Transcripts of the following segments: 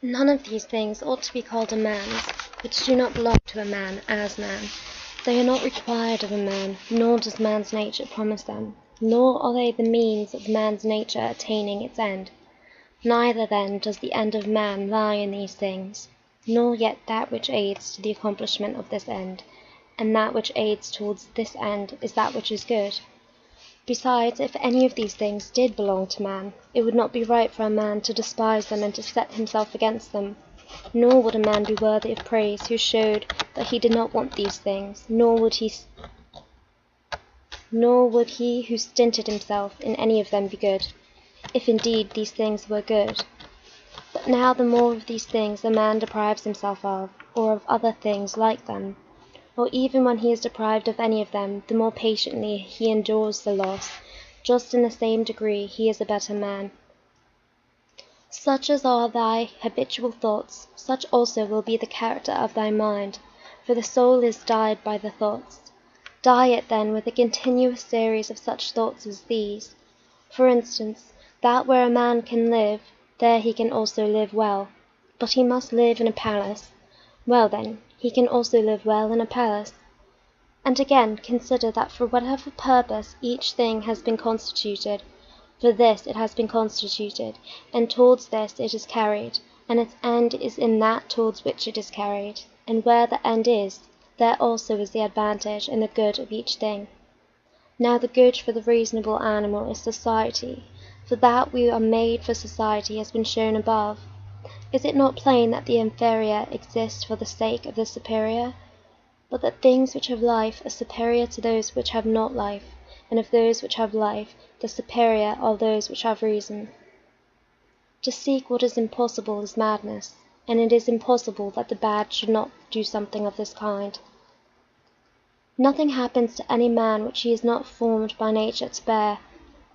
None of these things ought to be called a man's, which do not belong to a man as man. They are not required of a man, nor does man's nature promise them, nor are they the means of man's nature attaining its end. Neither then does the end of man lie in these things, nor yet that which aids to the accomplishment of this end, and that which aids towards this end is that which is good. Besides, if any of these things did belong to man, it would not be right for a man to despise them and to set himself against them. Nor would a man be worthy of praise who showed that he did not want these things, nor would he who stinted himself in any of them be good, if indeed these things were good. But now the more of these things a man deprives himself of, or of other things like them, or even when he is deprived of any of them, the more patiently he endures the loss, just in the same degree he is a better man. Such as are thy habitual thoughts, such also will be the character of thy mind, for the soul is dyed by the thoughts. Dye it then with a continuous series of such thoughts as these. For instance, that where a man can live, there he can also live well. But he must live in a palace. Well then, he can also live well in a palace. And again, consider that for whatever purpose each thing has been constituted, for this it has been constituted, and towards this it is carried, and its end is in that towards which it is carried, and where the end is, there also is the advantage and the good of each thing. Now the good for the reasonable animal is society, for that we are made for society has been shown above. Is it not plain that the inferior exist for the sake of the superior? But that things which have life are superior to those which have not life, and of those which have life, the superior are those which have reason. To seek what is impossible is madness, and it is impossible that the bad should not do something of this kind. Nothing happens to any man which he is not formed by nature to bear.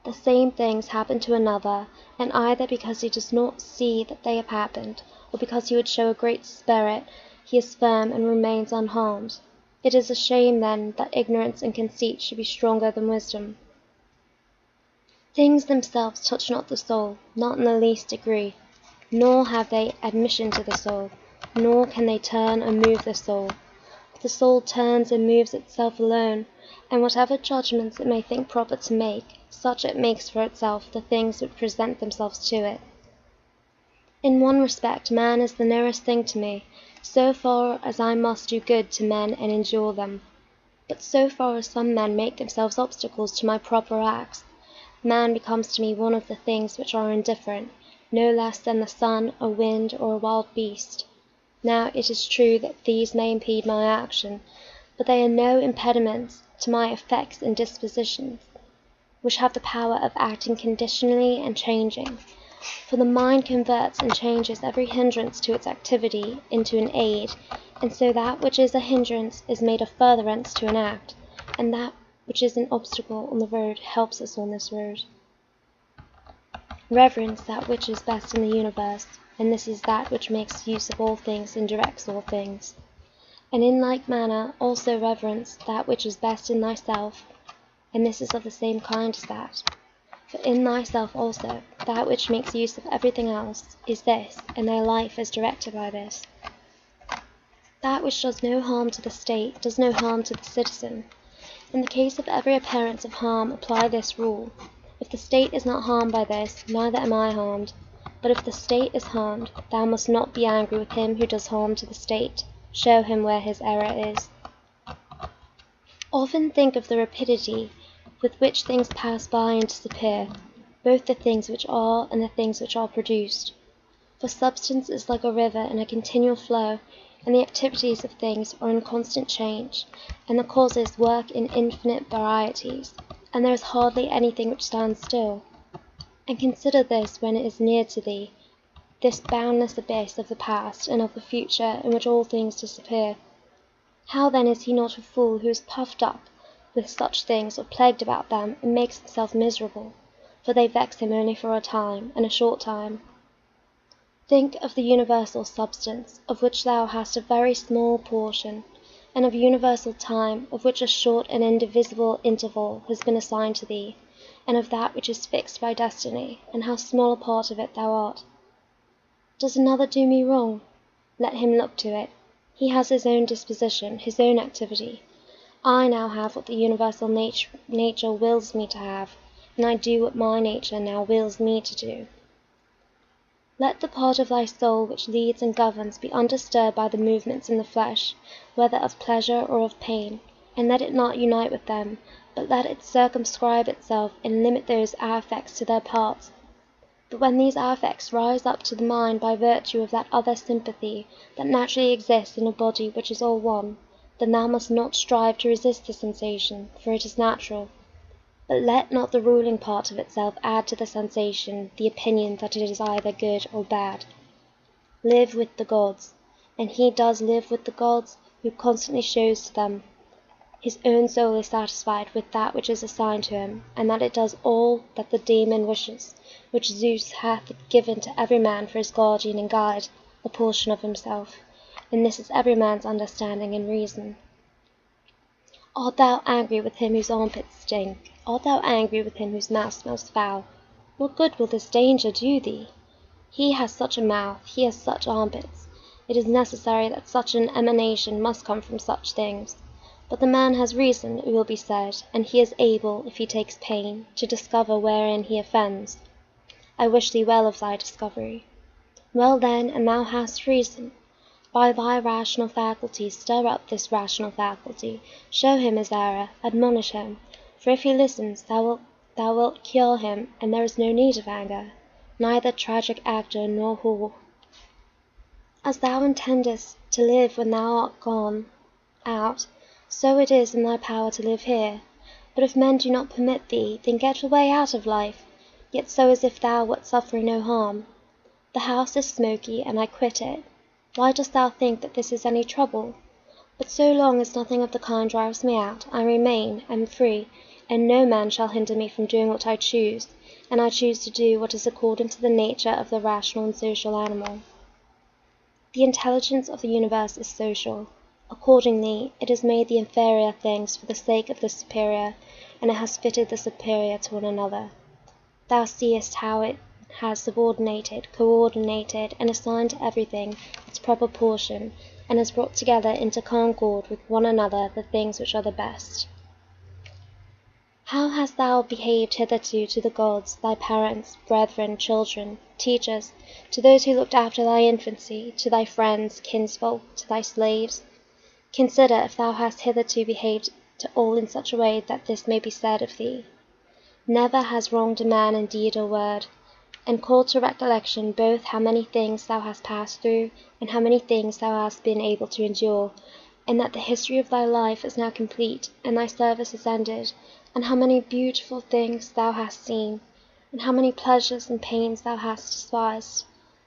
The same things happen to another, and either because he does not see that they have happened, or because he would show a great spirit, he is firm and remains unharmed. It is a shame then that ignorance and conceit should be stronger than wisdom. Things themselves touch not the soul, not in the least degree, nor have they admission to the soul, nor can they turn or move the soul. The soul turns and moves itself alone, and whatever judgments it may think proper to make, such it makes for itself the things which present themselves to it. In one respect man is the nearest thing to me, so far as I must do good to men and endure them. But so far as some men make themselves obstacles to my proper acts, man becomes to me one of the things which are indifferent, no less than the sun, a wind, or a wild beast. Now it is true that these may impede my action, but they are no impediments to my effects and dispositions, which have the power of acting conditionally and changing. For the mind converts and changes every hindrance to its activity into an aid, and so that which is a hindrance is made a furtherance to an act, and that which is an obstacle on the road helps us on this road. Reverence that which is best in the universe, and this is that which makes use of all things and directs all things. And in like manner also reverence that which is best in thyself, and this is of the same kind as that. For in thyself also, that which makes use of everything else is this, and thy life is directed by this. That which does no harm to the state does no harm to the citizen. In the case of every appearance of harm apply this rule: if the state is not harmed by this, neither am I harmed. But if the state is harmed, thou must not be angry with him who does harm to the state. Show him where his error is. Often think of the rapidity with which things pass by and disappear, both the things which are and the things which are produced. For substance is like a river in a continual flow, and the activities of things are in constant change, and the causes work in infinite varieties, and there is hardly anything which stands still. And consider this when it is near to thee, this boundless abyss of the past and of the future in which all things disappear. How then is he not a fool who is puffed up with such things or plagued about them, and makes himself miserable, for they vex him only for a time, and a short time. Think of the universal substance, of which thou hast a very small portion, and of universal time, of which a short and indivisible interval has been assigned to thee, and of that which is fixed by destiny, and how small a part of it thou art. Does another do me wrong? Let him look to it. He has his own disposition, his own activity. I now have what the universal nature wills me to have, and I do what my nature now wills me to do. Let the part of thy soul which leads and governs be undisturbed by the movements in the flesh, whether of pleasure or of pain, and let it not unite with them, but let it circumscribe itself and limit those affects to their parts. But when these affects rise up to the mind by virtue of that other sympathy that naturally exists in a body which is all one, then thou must not strive to resist the sensation, for it is natural. But let not the ruling part of itself add to the sensation the opinion that it is either good or bad. Live with the gods, and he does live with the gods who constantly shows to them his own soul is satisfied with that which is assigned to him, and that it does all that the daemon wishes, which Zeus hath given to every man for his guardian and guide, a portion of himself, and this is every man's understanding and reason. Art thou angry with him whose armpits stink? Art thou angry with him whose mouth smells foul? What good will this danger do thee? He has such a mouth, he has such armpits. It is necessary that such an emanation must come from such things. But the man has reason, it will be said, and he is able, if he takes pain, to discover wherein he offends. I wish thee well of thy discovery. Well then, and thou hast reason. By thy rational faculty stir up this rational faculty, show him his error, admonish him, for if he listens thou wilt cure him, and there is no need of anger, neither tragic actor nor whore. As thou intendest to live when thou art gone out, so it is in thy power to live here. But if men do not permit thee, then get away out of life, yet so as if thou wert suffering no harm. The house is smoky, and I quit it. Why dost thou think that this is any trouble? But so long as nothing of the kind drives me out, I remain, am free, and no man shall hinder me from doing what I choose, and I choose to do what is according to the nature of the rational and social animal. The intelligence of the universe is social. Accordingly, it has made the inferior things for the sake of the superior, and it has fitted the superior to one another. Thou seest how it has subordinated, coordinated, and assigned to everything its proper portion, and has brought together into concord with one another the things which are the best. How hast thou behaved hitherto to the gods, thy parents, brethren, children, teachers, to those who looked after thy infancy, to thy friends, kinsfolk, to thy slaves? Consider if thou hast hitherto behaved to all in such a way that this may be said of thee. Never has wronged a man in deed or word, and call to recollection both how many things thou hast passed through, and how many things thou hast been able to endure, and that the history of thy life is now complete, and thy service is ended, and how many beautiful things thou hast seen, and how many pleasures and pains thou hast despised,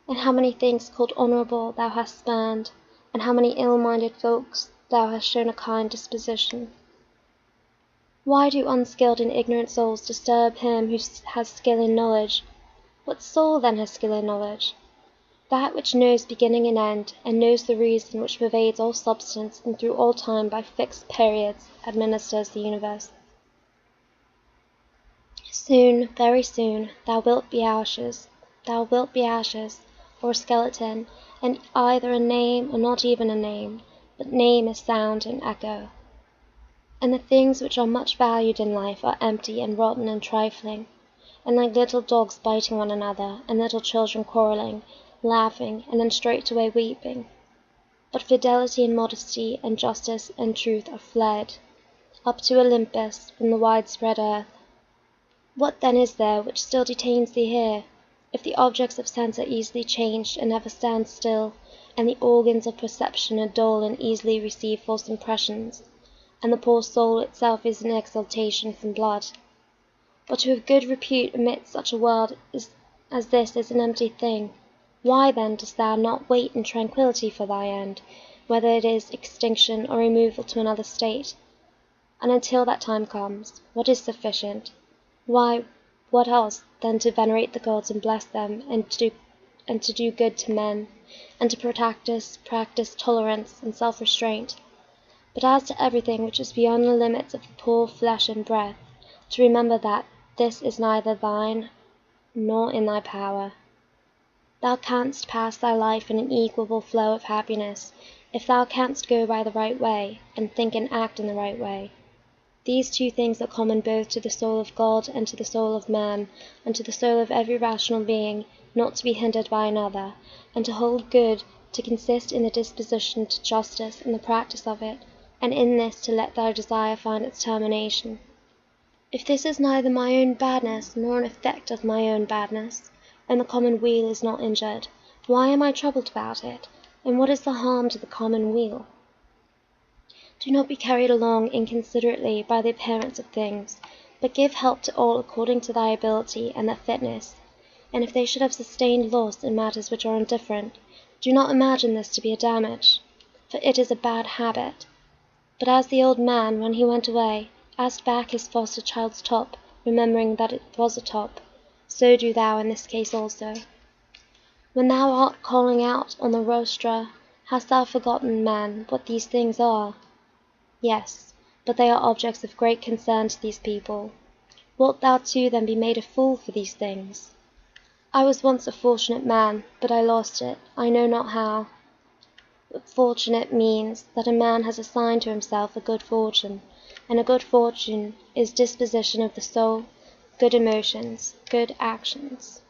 and how many things called honourable thou hast spurned, and how many ill-minded folks thou hast shown a kind disposition. Why do unskilled and ignorant souls disturb him who has skill in knowledge? What soul then has skill in knowledge? That which knows beginning and end, and knows the reason which pervades all substance and through all time by fixed periods administers the universe. Soon, very soon, thou wilt be ashes, or a skeleton, and either a name or not even a name, but name is sound and echo. And the things which are much valued in life are empty and rotten and trifling, and like little dogs biting one another, and little children quarrelling, laughing, and then straightway weeping. But fidelity and modesty and justice and truth are fled, up to Olympus from the widespread earth. What then is there which still detains thee here, if the objects of sense are easily changed and never stand still, and the organs of perception are dull and easily receive false impressions, and the poor soul itself is in exaltation from blood? But to have good repute amidst such a world as this is an empty thing. Why then dost thou not wait in tranquillity for thy end, whether it is extinction or removal to another state? And until that time comes, what is sufficient? Why, what else than to venerate the gods and bless them, and to do good to men, and to practice tolerance and self-restraint? But as to everything which is beyond the limits of the poor flesh and breath, to remember that this is neither thine nor in thy power, Thou canst pass thy life in an equable flow of happiness, if thou canst go by the right way, and think and act in the right way. These two things are common both to the soul of God and to the soul of man, and to the soul of every rational being, not to be hindered by another, and to hold good to consist in the disposition to justice and the practice of it, and in this to let thy desire find its termination. If this is neither my own badness nor an effect of my own badness, and the common weal is not injured, why am I troubled about it, and what is the harm to the common weal? Do not be carried along inconsiderately by the appearance of things, but give help to all according to thy ability and their fitness. And if they should have sustained loss in matters which are indifferent, do not imagine this to be a damage, for it is a bad habit. But as the old man, when he went away, asked back his foster child's top, remembering that it was a top, so do thou in this case also. When thou art calling out on the rostra, hast thou forgotten, man, what these things are? Yes, but they are objects of great concern to these people. Wilt thou too then be made a fool for these things? I was once a fortunate man, but I lost it, I know not how. But fortunate means that a man has assigned to himself a good fortune, and a good fortune is disposition of the soul, good emotions, good actions.